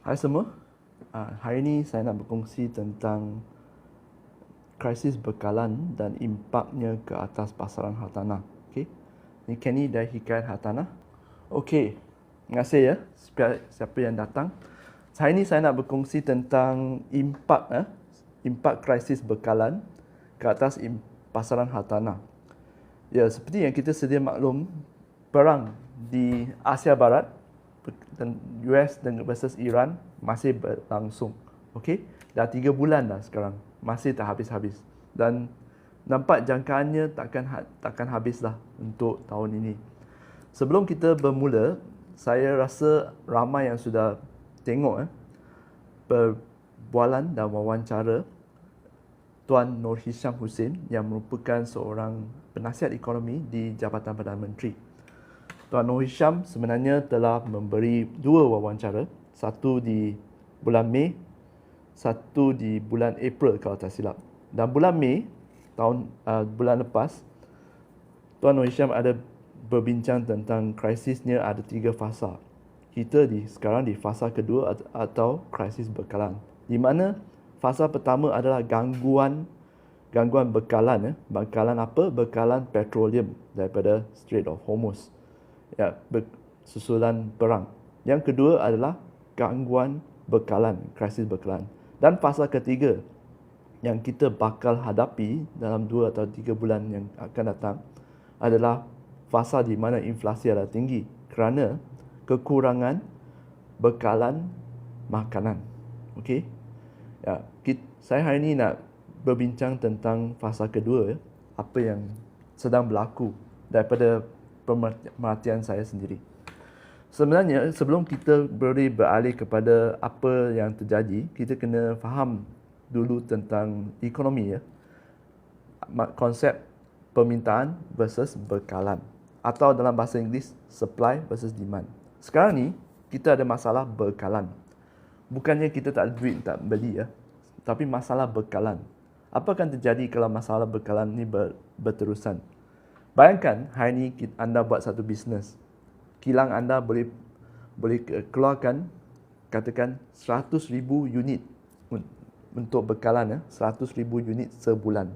Hai semua, hari ini saya nak berkongsi tentang krisis bekalan dan impaknya ke atas pasaran hartanah. Okey, ini Kenny dari Hikayat Hartanah. Okey, terima kasih ya siapa yang datang. Hari ini saya nak berkongsi tentang impak krisis bekalan ke atas pasaran hartanah. Ya, seperti yang kita sedia maklum, perang di Asia Barat dan US dan versus Iran masih berlangsung. Okey, dah 3 bulan dah sekarang, masih tak habis-habis. Dan nampak jangkaannya takkan habislah untuk tahun ini. Sebelum kita bermula, saya rasa ramai yang sudah tengok perbualan dan wawancara Tuan Nur Hisham Husin yang merupakan seorang penasihat ekonomi di Jabatan Perdana Menteri. Tuan Nur Hisham sebenarnya telah memberi 2 wawancara, satu di bulan Mei, satu di bulan April kalau tak silap. Dan bulan Mei bulan lepas, Tuan Nur Hisham ada berbincang tentang krisisnya ada 3 fasa. Kita sekarang di fasa kedua atau krisis bekalan, di mana fasa pertama adalah gangguan bekalan. Bekalan apa? Bekalan petroleum daripada Strait of Hormuz. Ya, susulan perang. Yang kedua adalah gangguan bekalan, krisis bekalan. Dan fasa ketiga yang kita bakal hadapi dalam 2 atau 3 bulan yang akan datang adalah fasa di mana inflasi adalah tinggi kerana kekurangan bekalan makanan. Okey. Ya, saya hari ini nak berbincang tentang fasa kedua, apa yang sedang berlaku daripada pemerhatian saya sendiri. Sebenarnya sebelum kita beralih kepada apa yang terjadi, kita kena faham dulu tentang ekonomi konsep permintaan versus bekalan, atau dalam bahasa Inggeris supply versus demand. Sekarang ni kita ada masalah bekalan. Bukannya kita tak ada duit tak beli tapi masalah bekalan. Apa akan terjadi kalau masalah bekalan ni berterusan? Bayangkan hari ni anda buat satu bisnes. Kilang anda boleh keluarkan katakan 100,000 unit untuk bekalan 100,000 unit sebulan.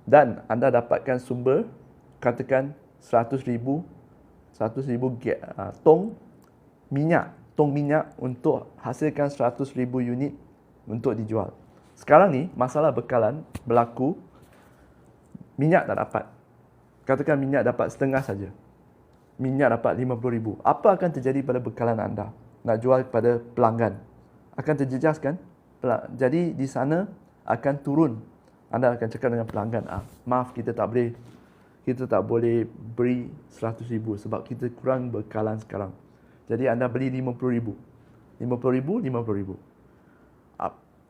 Dan anda dapatkan sumber katakan 100,000 tong minyak untuk hasilkan 100,000 unit untuk dijual. Sekarang ni masalah bekalan berlaku, minyak tak dapat. Katakan minyak dapat setengah saja. Minyak dapat 50,000. Apa akan terjadi pada bekalan anda? Nak jual kepada pelanggan. Akan terjejas kan? Jadi di sana akan turun. Anda akan cakap dengan pelanggan, maaf kita tak boleh beri 100,000 sebab kita kurang bekalan sekarang. Jadi anda beli 50,000. 50,000.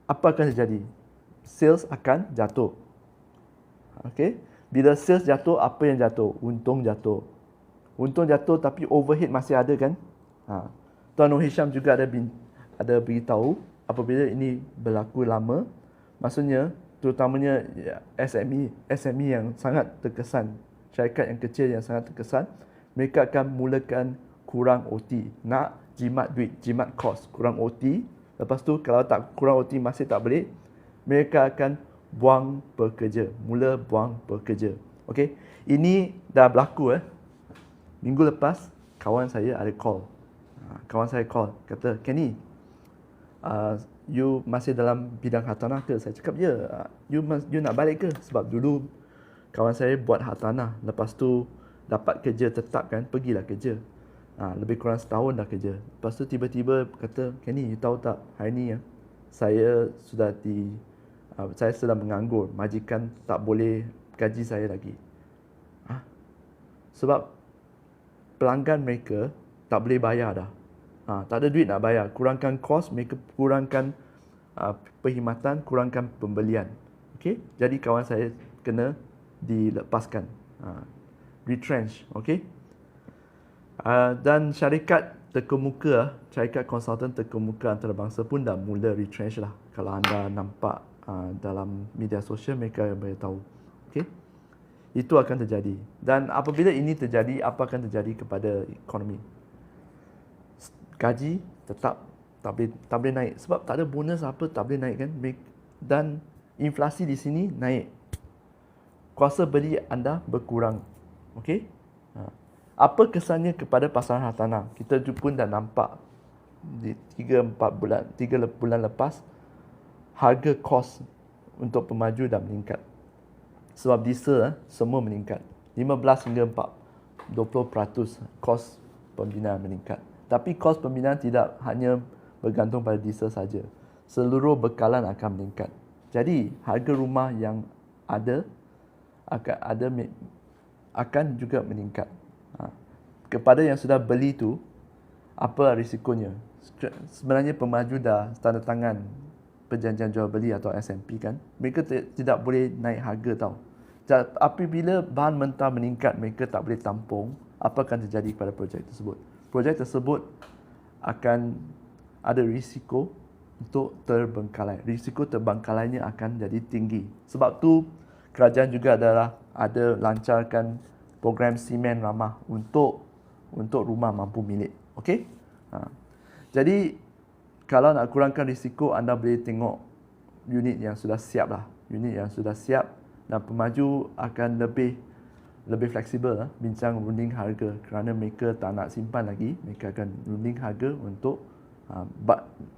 Apa akan terjadi? Sales akan jatuh. Okey? Bila sales jatuh, apa yang jatuh? Untung jatuh. Untung jatuh tapi overhead masih ada kan? Tuan Nur Hisham juga ada beritahu apabila ini berlaku lama, maksudnya terutamanya SME yang sangat terkesan, syarikat yang kecil yang sangat terkesan, mereka akan mulakan kurang OT, nak jimat duit, jimat kos, kurang OT. Lepas tu kalau tak kurang OT masih tak boleh, mereka akan buang pekerja. Okey, ini dah berlaku Minggu lepas kawan saya ada call. Kata, "Kenny, you masih dalam bidang hartanah ke?" Saya cakap, "Ya." You nak balik ke?" Sebab dulu kawan saya buat hartanah, lepas tu dapat kerja tetap kan, pergilah kerja. Lebih kurang setahun dah kerja. Lepas tu tiba-tiba kata, "Kenny, you tahu tak, hari ni saya sedang menganggur. Majikan tak boleh gaji saya lagi." Sebab pelanggan mereka tak boleh bayar dah. Tak ada duit nak bayar. Kurangkan kos, mereka kurangkan perkhidmatan, kurangkan pembelian. Okey? Jadi kawan saya kena dilepaskan. Retrench, okey? Dan syarikat konsultan terkemuka antarabangsa pun dah mula retrench lah. Kalau anda nampak dalam media sosial, mereka beritahu. Okey? Itu akan terjadi. Dan apabila ini terjadi, apa akan terjadi kepada ekonomi? Gaji tetap tak boleh naik sebab tak ada bonus apa, tak boleh naik kan. Dan inflasi di sini naik, kuasa beli anda berkurang. Okey? Apa kesannya kepada pasaran hartanah? Kita pun dah nampak di 3 bulan lepas, harga kos untuk pemaju dah meningkat. Sebab diesel semua meningkat. 15 hingga 20% kos pembinaan meningkat. Tapi kos pembinaan tidak hanya bergantung pada diesel saja. Seluruh bekalan akan meningkat. Jadi, harga rumah yang ada akan juga meningkat. Kepada yang sudah beli tu, apa risikonya? Sebenarnya pemaju dah tanda tangan perjanjian jual beli atau SMP kan. Mereka tidak boleh naik harga tau. Apabila bahan mentah meningkat, mereka tak boleh tampung, apa akan terjadi kepada projek tersebut? Projek tersebut akan ada risiko untuk terbengkalai. Risiko terbengkalainya akan jadi tinggi. Sebab tu kerajaan juga ada lancarkan program simen ramah untuk rumah mampu milik. Okey? Jadi kalau nak kurangkan risiko, anda boleh tengok unit yang sudah siap lah. Unit yang sudah siap, dan pemaju akan lebih fleksibel bincang runding harga kerana mereka tak nak simpan lagi. Mereka akan runding harga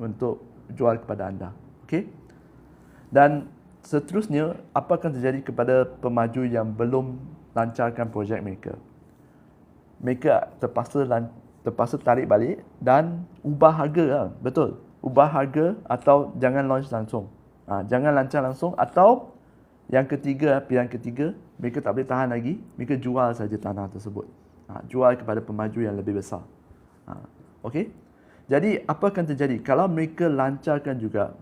untuk jual kepada anda. Okey? Dan seterusnya, apa akan terjadi kepada pemaju yang belum lancarkan projek mereka? Mereka terpaksa tarik balik dan ubah harga lah. Betul. Ubah harga atau jangan launch langsung. Jangan lancar langsung, atau yang ketiga, pilihan ketiga, mereka tak boleh tahan lagi, mereka jual saja tanah tersebut. Jual kepada pemaju yang lebih besar. Okey? Jadi apa akan terjadi? Kalau mereka lancarkan juga,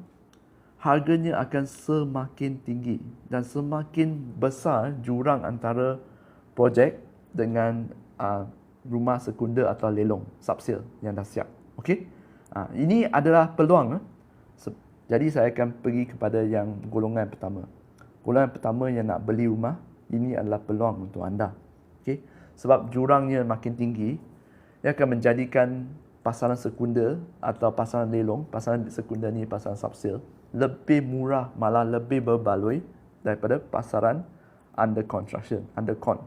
harganya akan semakin tinggi dan semakin besar jurang antara projek dengan rumah sekunder atau lelong subsale yang dah siap. Okey? Ini adalah peluang. Jadi saya akan pergi kepada yang golongan pertama. Golongan pertama yang nak beli rumah, ini adalah peluang untuk anda. Okey? Sebab jurangnya makin tinggi, ia akan menjadikan pasaran sekunder atau pasaran lelong, pasaran sekunder ni pasaran subsale, lebih murah, malah lebih berbaloi daripada pasaran under construction, under con.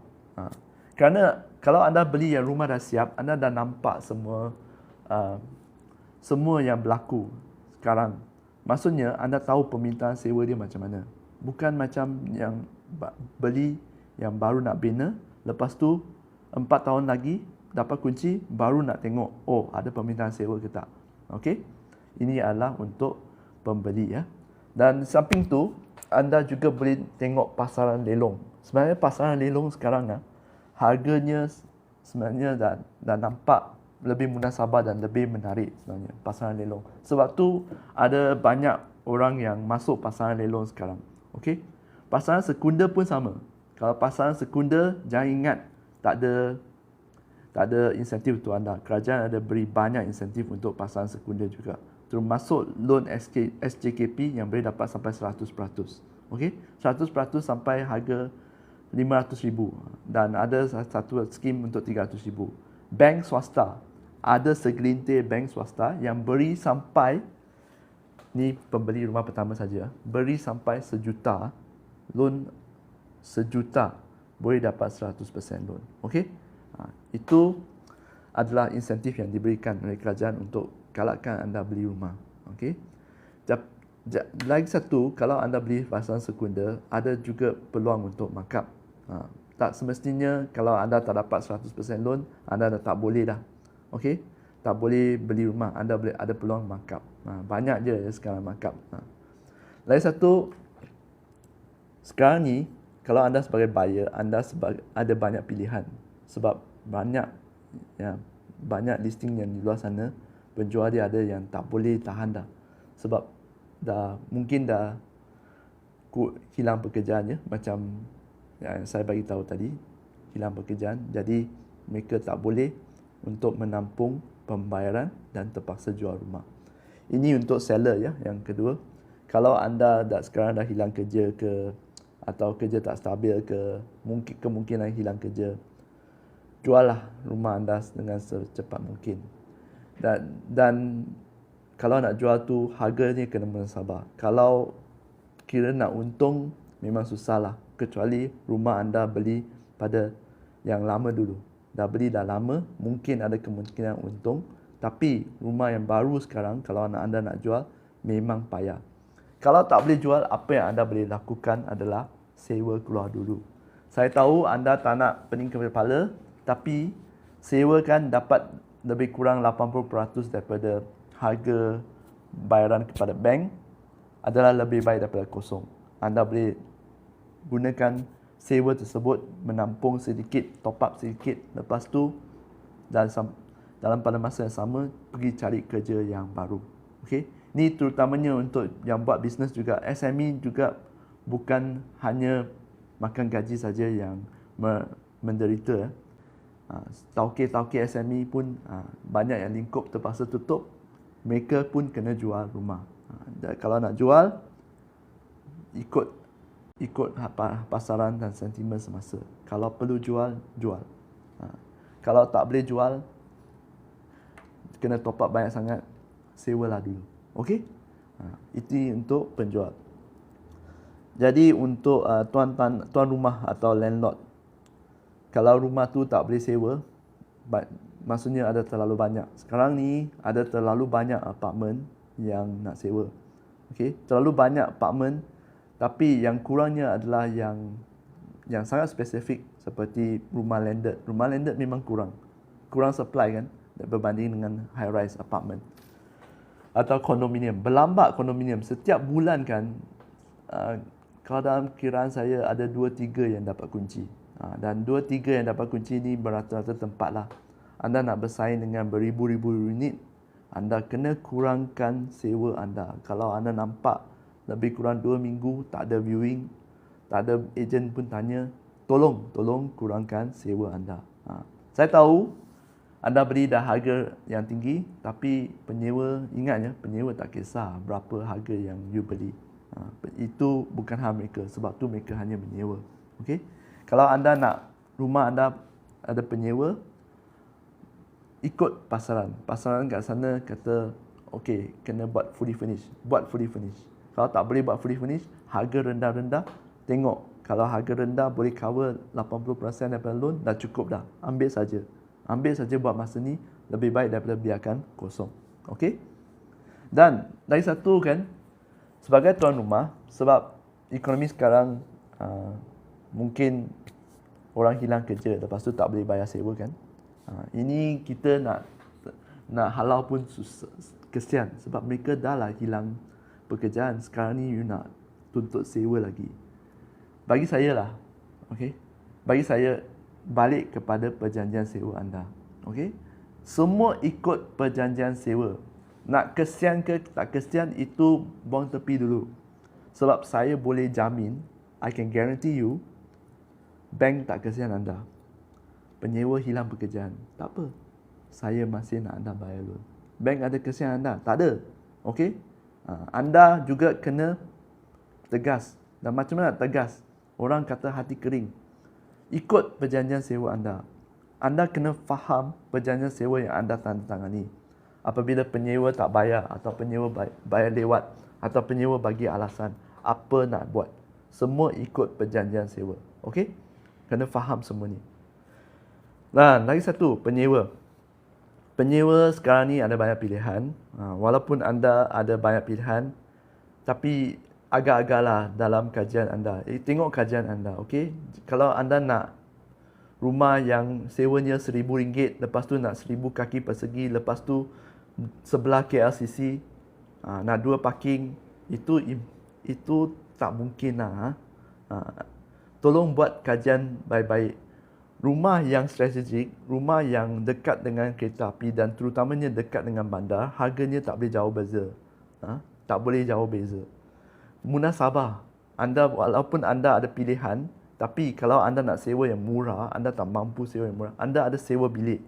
Kerana kalau anda beli yang rumah dah siap, anda dah nampak semua yang berlaku sekarang. Maksudnya anda tahu permintaan sewa dia macam mana. Bukan macam yang beli yang baru nak bina, lepas tu 4 tahun lagi dapat kunci, baru nak tengok, oh ada permintaan sewa ke tak. Okey? Ini adalah untuk pembeli ya. Dan samping tu, anda juga boleh tengok pasaran lelong. Sebenarnya pasaran lelong sekarang harganya sebenarnya dah nampak lebih munasabah dan lebih menarik sebenarnya pasaran lelong. Sebab tu ada banyak orang yang masuk pasaran lelong sekarang. Okey? Pasaran sekunder pun sama. Kalau pasaran sekunder, jangan ingat tak ada insentif untuk anda. Kerajaan ada beri banyak insentif untuk pasaran sekunder juga. Termasuk loan SJKP yang boleh dapat sampai 100%. Okey? 100% sampai harga RM500,000 dan ada satu skim untuk RM300,000. Bank swasta, ada segelintir bank swasta yang beri sampai, ni pembeli rumah pertama saja, beri sampai RM1,000,000, loan RM1,000,000 boleh dapat 100% loan. Okey? Itu adalah insentif yang diberikan oleh kerajaan untuk galakkan anda beli rumah. Okey? Lagi satu, kalau anda beli pasaran sekunder, ada juga peluang untuk markup. Tak semestinya kalau anda tak dapat 100% loan, anda dah tak boleh dah. Okey? Tak boleh beli rumah, anda boleh ada peluang markup. Banyak je sekarang markup. Lagi satu, sekarang ni kalau anda sebagai buyer, anda ada banyak pilihan. Sebab banyak listing yang di luar sana, penjual dia ada yang tak boleh tahan dah. Sebab mungkin dah hilang pekerjaannya, macam yang saya bagi tahu tadi, hilang pekerjaan. Jadi mereka tak boleh untuk menampung pembayaran dan terpaksa jual rumah. Ini untuk seller ya. Yang kedua, kalau anda sekarang dah hilang kerja ke, atau kerja tak stabil ke, kemungkinan hilang kerja, juallah rumah anda dengan secepat mungkin. Dan kalau nak jual tu harganya kena sabar. Kalau kira nak untung memang susah lah. Kecuali rumah anda beli pada yang lama dulu. Dah beli dah lama, mungkin ada kemungkinan untung. Tapi rumah yang baru sekarang, kalau anda nak jual, memang payah. Kalau tak boleh jual, apa yang anda boleh lakukan adalah sewa keluar dulu. Saya tahu anda tak nak pening kepala, tapi sewakan dapat lebih kurang 80% daripada harga bayaran kepada bank adalah lebih baik daripada kosong. Anda boleh gunakan sewa tersebut menampung sedikit, top up sedikit. Lepas tu dalam pada masa yang sama pergi cari kerja yang baru. Okey. Ni terutamanya untuk yang buat bisnes juga. SME juga bukan hanya makan gaji saja yang menderita. Tauke-tauke SME pun banyak yang lingkup terpaksa tutup. Mereka pun kena jual rumah. Kalau nak jual, ikut pasaran dan sentimen semasa. Kalau perlu jual, jual. Kalau tak boleh jual, kena top up banyak sangat, sewalah dulu. Okey? Itu untuk penjual. Jadi untuk tuan rumah atau landlord, kalau rumah tu tak boleh sewa, maksudnya ada terlalu banyak. Sekarang ni ada terlalu banyak apartmen yang nak sewa. Okey, terlalu banyak apartmen, tapi yang kurangnya adalah yang sangat spesifik seperti rumah landed. Rumah landed memang kurang supply kan berbanding dengan high rise apartment atau kondominium. Berlambak kondominium setiap bulan kan, kalau dalam kiraan saya ada 2-3 yang dapat kunci. Dan 2-3 yang dapat kunci ni berata-rata tempat lah. Anda nak bersaing dengan beribu-ribu unit, anda kena kurangkan sewa anda. Kalau anda nampak lebih kurang 2 minggu tak ada viewing, tak ada ejen pun tanya, tolong kurangkan sewa anda. Saya tahu anda beli dah harga yang tinggi, tapi penyewa, ingatnya penyewa tak kisah berapa harga yang you beli. Itu bukan hak mereka, sebab tu mereka hanya menyewa. Okey? Kalau anda nak rumah anda ada penyewa, ikut pasaran. Pasaran kat sana kata, okey, kena buat fully furnished. Buat fully furnished. Kalau tak boleh buat fully furnished, harga rendah-rendah, tengok. Kalau harga rendah boleh cover 80% daripada loan, dah cukup dah. Ambil saja. Ambil saja buat masa ni, lebih baik daripada biarkan kosong. Okey? Dan lagi satu kan, sebagai tuan rumah, sebab ekonomi sekarang mungkin orang hilang kerja, lepas tu tak boleh bayar sewa kan. Ini kita nak halau pun susah, kesian sebab mereka dah lah hilang pekerjaan. Sekarang ni you nak tuntut sewa lagi. Bagi saya lah, okey. Bagi saya, balik kepada perjanjian sewa anda. Okey? Semua ikut perjanjian sewa. Nak kesian ke tak kesian, itu buang tepi dulu. Sebab saya boleh jamin, I can guarantee you, bank tak kesian anda. Penyewa hilang pekerjaan, tak apa, saya masih nak anda bayar loan. Bank ada kesian anda? Tak ada. Okey? Anda juga kena tegas. Dan macam mana tegas? Orang kata hati kering. Ikut perjanjian sewa anda. Anda kena faham perjanjian sewa yang anda tandatangani. Apabila penyewa tak bayar, atau penyewa bayar lewat, atau penyewa bagi alasan, apa nak buat? Semua ikut perjanjian sewa. Okey? Kena faham semua ni. Dan lagi satu, penyewa. Penyewa sekarang ni ada banyak pilihan. Walaupun anda ada banyak pilihan, tapi agak-agaklah dalam kajian anda. Tengok kajian anda, okey? Kalau anda nak rumah yang sewanya RM1,000, lepas tu nak 1,000 kaki persegi, lepas tu sebelah KLCC, nak 2 parking, itu tak mungkin lah. Tolong buat kajian baik-baik. Rumah yang strategik, rumah yang dekat dengan kereta api dan terutamanya dekat dengan bandar, harganya tak boleh jauh beza. Tak boleh jauh beza. Munasabah. Walaupun anda ada pilihan, tapi kalau anda nak sewa yang murah, anda tak mampu sewa yang murah, anda ada sewa bilik.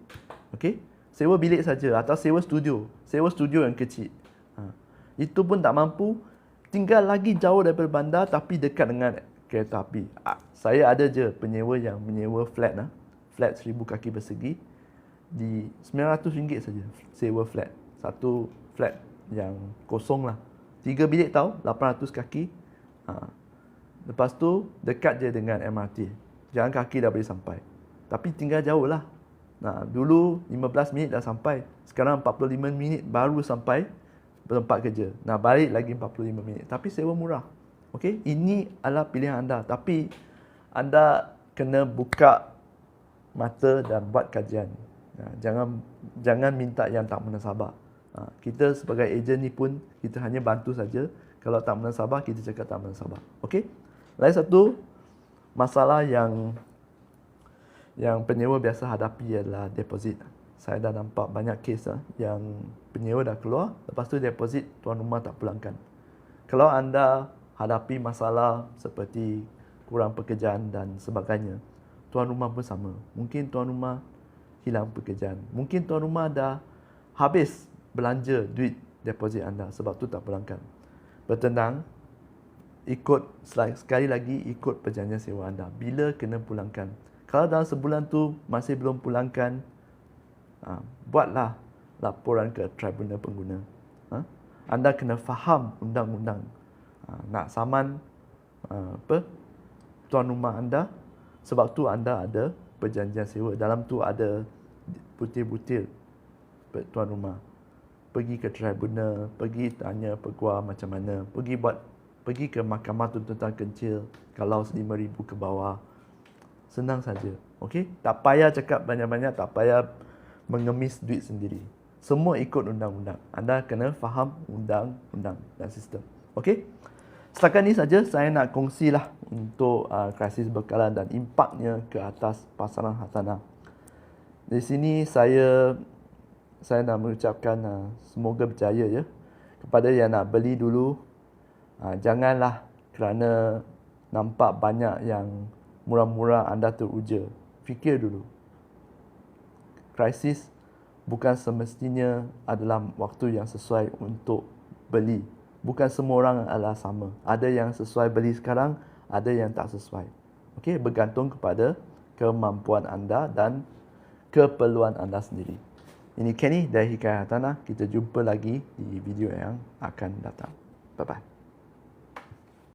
Okey? Sewa bilik saja atau sewa studio. Sewa studio yang kecil. Itu pun tak mampu, tinggal lagi jauh daripada bandar tapi dekat dengan kereta api. Saya ada je penyewa yang menyewa flat, flat 1,000 kaki persegi di RM900 saja sewa flat. Satu flat yang kosong lah. 3 bilik tahu, 800 kaki. Lepas tu dekat je dengan MRT. Jalan kaki dah boleh sampai. Tapi tinggal jauh lah. Dulu 15 minit dah sampai. Sekarang 45 minit baru sampai tempat kerja. Balik lagi 45 minit. Tapi sewa murah. Okey, ini adalah pilihan anda. Tapi anda kena buka mata dan buat kajian. Jangan minta yang tak munasabah. Kita sebagai ejen ni pun kita hanya bantu saja. Kalau tak munasabah kita cakap tak munasabah. Okey. Lain satu masalah yang penyewa biasa hadapi adalah deposit. Saya dah nampak banyak kes yang penyewa dah keluar, lepas tu deposit tuan rumah tak pulangkan. Kalau anda hadapi masalah seperti kurang pekerjaan dan sebagainya, tuan rumah pun sama. Mungkin tuan rumah hilang pekerjaan. Mungkin tuan rumah dah habis belanja duit deposit anda sebab tu tak pulangkan. Bertendang, sekali lagi ikut perjanjian sewa anda. Bila kena pulangkan. Kalau dalam sebulan tu masih belum pulangkan, buatlah laporan ke tribunal pengguna. Anda kena faham undang-undang. Nak saman tuan rumah anda, sebab tu anda ada perjanjian sewa. Dalam tu ada butir-butir tuan rumah. Pergi ke tribunal, pergi tanya peguam macam mana, pergi ke mahkamah tuntutan kecil kalau 5,000 ke bawah. Senang saja. Okey? Tak payah cakap banyak-banyak, tak payah mengemis duit sendiri. Semua ikut undang-undang. Anda kena faham undang-undang dan sistem. Okey? Setakat ni saja saya nak kongsilah untuk krisis bekalan dan impaknya ke atas pasaran hartanah. Di sini saya nak mengucapkan semoga berjaya ya. Kepada yang nak beli dulu, janganlah kerana nampak banyak yang murah-murah anda teruja. Fikir dulu. Krisis bukan semestinya adalah waktu yang sesuai untuk beli. Bukan semua orang adalah sama. Ada yang sesuai beli sekarang, ada yang tak sesuai. Okey, bergantung kepada kemampuan anda dan keperluan anda sendiri. Ini Kenny dari Hikayat Hartanah. Kita jumpa lagi di video yang akan datang. Bye-bye.